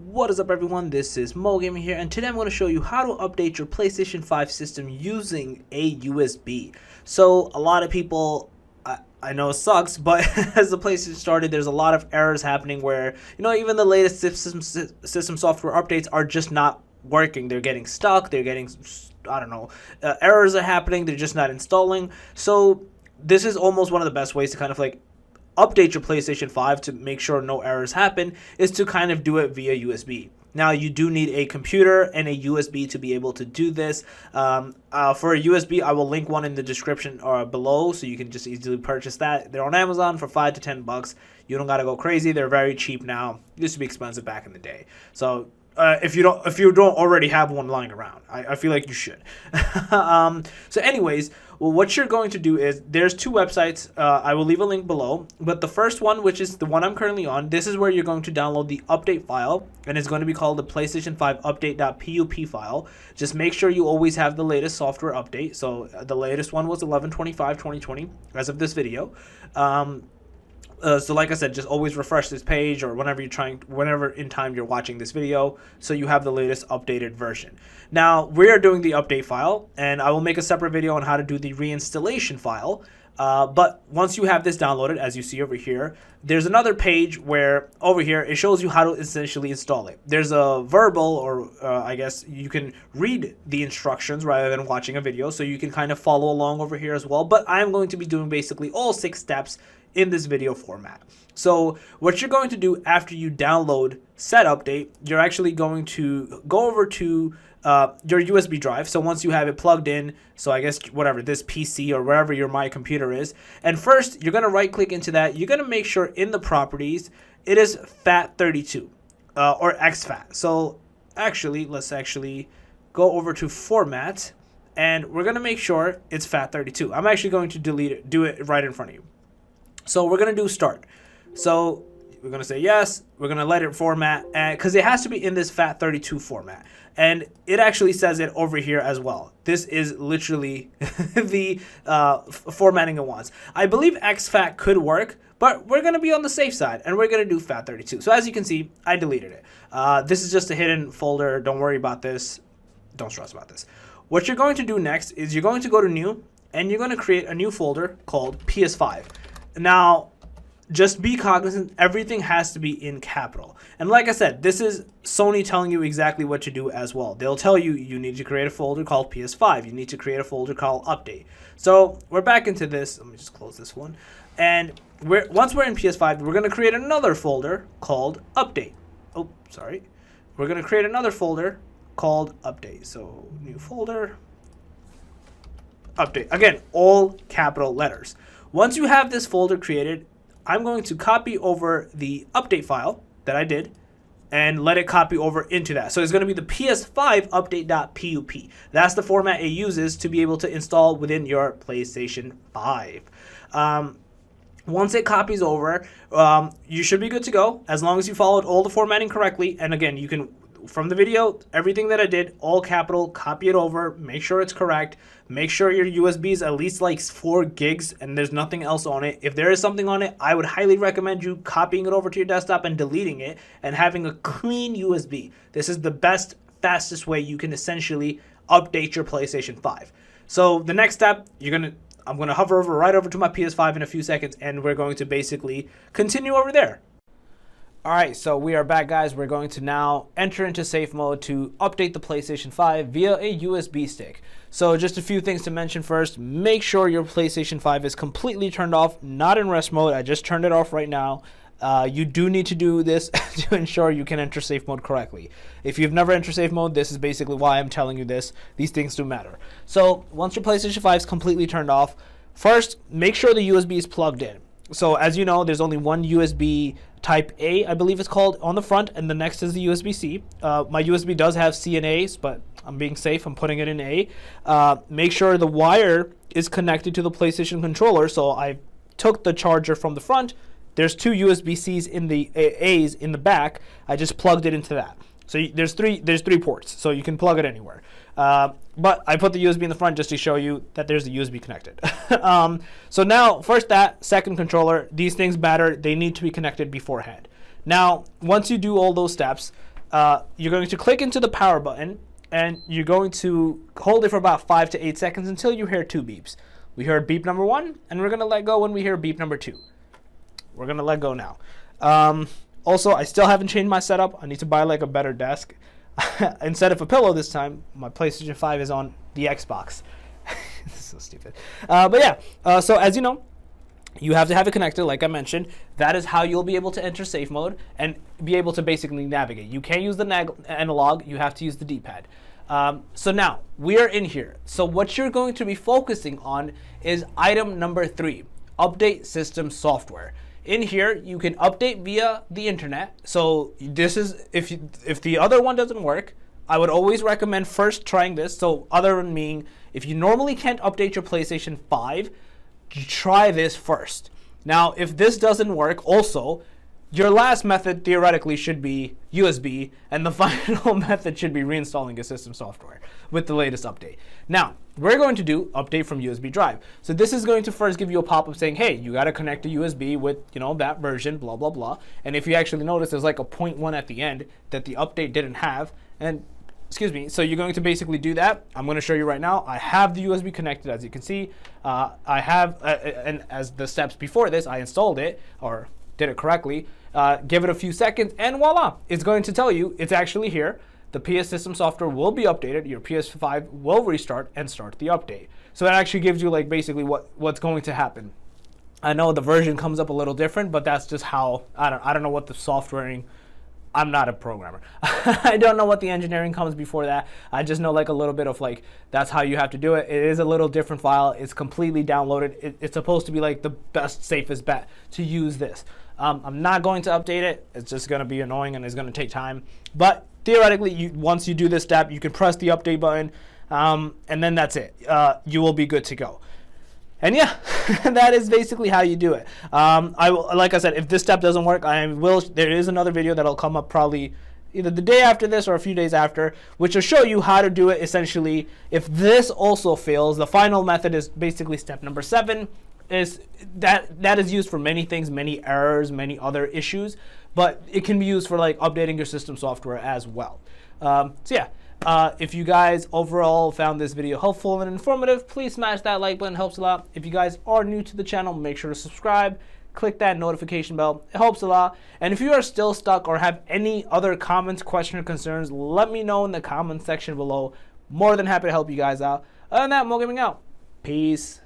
What is up, everyone? This is Mo Gaming here, and today I'm going to show you how to update your PlayStation 5 system using a USB. So a lot of people, I know it sucks, but as the PlayStation started, there's a lot of errors happening where, even the latest system software updates are just not working. They're getting stuck, they're getting, errors are happening, they're just not installing. So this is almost one of the best ways to kind of like update your PlayStation 5 to make sure no errors happen, is to kind of do it via USB. Now, you do need a computer and a USB to be able to do this. For a USB, I will link one in the description below, so you can just easily purchase that. They're on Amazon for $5 to $10. You don't gotta go crazy. They're very cheap now. It used to be expensive back in the day. So if you don't already have one lying around, I feel like you should. So anyways, well, what you're going to do is, there's two websites. I will leave a link below, but the first one, which is the one I'm currently on, this is where you're going to download the update file, and it's going to be called the PlayStation 5 update.pup file. Just make sure you always have the latest software update. So the latest one was 11/25/2020 as of this video. So like I said, just always refresh this page, or whenever in time you're watching this video, so you have the latest updated version. Now, we are doing the update file, and I will make a separate video on how to do the reinstallation file. But once you have this downloaded, as you see over here, there's another page where over here it shows you how to essentially install it. There's a verbal, or I guess you can read the instructions rather than watching a video, so you can kind of follow along over here as well. But I'm going to be doing basically all 6 steps in this video format. So what you're going to do after you download said update, you're actually going to go over to your USB drive. So once you have it plugged in, so I guess whatever, this PC or wherever your My Computer is, and first you're going to right click into that. You're going to make sure in the properties it is FAT32 or exFAT. So let's actually go over to format, and we're going to make sure it's FAT32. I'm actually going to do it right in front of you. So we're going to do start. So we're going to say yes. We're going to let it format, because it has to be in this FAT32 format. And it actually says it over here as well. This is literally the formatting it wants. I believe exFAT could work, but we're going to be on the safe side, and we're going to do FAT32. So as you can see, I deleted it. This is just a hidden folder. Don't worry about this. Don't stress about this. What you're going to do next is you're going to go to new, and you're going to create a new folder called PS5. Now, just be cognizant, everything has to be in capital. And like I said, this is Sony telling you exactly what to do as well. They'll tell you, you need to create a folder called PS5. You need to create a folder called Update. So we're back into this. Let me just close this one. And once we're in PS5, we're going to create another folder called Update. Oh, sorry. We're going to create another folder called Update. So new folder, Update. Again, all capital letters. Once you have this folder created, I'm going to copy over the update file that I did and let it copy over into that. So it's going to be the PS5 update.pup. That's the format it uses to be able to install within your PlayStation 5. Once it copies over, you should be good to go as long as you followed all the formatting correctly. And again, you can, from the video, everything that I did, all capital, copy it over, make sure it's correct, make sure your USB is at least like 4 gigs and there's nothing else on it. If there is something on it, I would highly recommend you copying it over to your desktop and deleting it and having a clean USB. This is the best, fastest way you can essentially update your PlayStation 5. So the next step, I'm going to hover right over to my PS5 in a few seconds, and we're going to basically continue over there. Alright, so we are back, guys. We're going to now enter into safe mode to update the PlayStation 5 via a USB stick. So just a few things to mention first. Make sure your PlayStation 5 is completely turned off, not in rest mode. I just turned it off right now. You do need to do this to ensure you can enter safe mode correctly. If you've never entered safe mode, this is basically why I'm telling you this. These things do matter. So once your PlayStation 5 is completely turned off, first, make sure the USB is plugged in. So as you know, there's only one USB type A, I believe it's called, on the front, and the next is the USB-C. My USB does have C and A's, but I'm being safe. I'm putting it in A. Make sure the wire is connected to the PlayStation controller. So I took the charger from the front. There's 2 USB-C's in the A's in the back. I just plugged it into that. So there's three ports, so you can plug it anywhere. But I put the USB in the front just to show you that there's a USB connected. So now, first that, second controller, these things matter. They need to be connected beforehand. Now, once you do all those steps, you're going to click into the power button, and you're going to hold it for about 5 to 8 seconds until you hear 2 beeps. We heard beep number 1, and we're going to let go when we hear beep number 2. We're going to let go now. Also, I still haven't changed my setup. I need to buy like a better desk. Instead of a pillow this time, my PlayStation 5 is on the Xbox. This is so stupid. But yeah, so as you know, you have to have it connected, like I mentioned. That is how you'll be able to enter safe mode and be able to basically navigate. You can't use the analog, you have to use the D-pad. So now, we are in here. So what you're going to be focusing on is item number 3, update system software. In here, you can update via the internet. So this is, if the other one doesn't work, I would always recommend first trying this. So other than meaning, if you normally can't update your PlayStation 5, try this first. Now, if this doesn't work, also, your last method theoretically should be USB, and the final method should be reinstalling your system software with the latest update. Now, we're going to do update from USB drive. So this is going to first give you a pop-up saying, hey, you got to connect a USB with, that version, blah, blah, blah. And if you actually notice, there's like a 0.1 at the end that the update didn't have. And excuse me, so you're going to basically do that. I'm going to show you right now. I have the USB connected, as you can see. I have, and as the steps before this, I installed it, or did it correctly. Give it a few seconds, and voila, it's going to tell you it's actually here. The PS system software will be updated. Your PS5 will restart and start the update. So that actually gives you like basically what's going to happen. I know the version comes up a little different, but that's just how, I don't know what the softwaring, I'm not a programmer. I don't know what the engineering comes before that. I just know like a little bit of like, that's how you have to do it. It is a little different file. It's completely downloaded. It's supposed to be like the best, safest bet to use this. I'm not going to update it. It's just going to be annoying and it's going to take time. But theoretically, once you do this step, you can press the update button, and then that's it. You will be good to go. And yeah, that is basically how you do it. Like I said, if this step doesn't work, there is another video that'll come up probably either the day after this or a few days after, which will show you how to do it essentially. If this also fails, the final method is basically step number 7. Is that is used for many things, many errors, many other issues, but it can be used for like updating your system software as well. So yeah, if you guys overall found this video helpful and informative, please smash that like button, it helps a lot. If you guys are new to the channel, make sure to subscribe, click that notification bell, it helps a lot. And if you are still stuck or have any other comments, questions, or concerns, let me know in the comment section below. More than happy to help you guys out. Other than that, Mo Gaming out. Peace.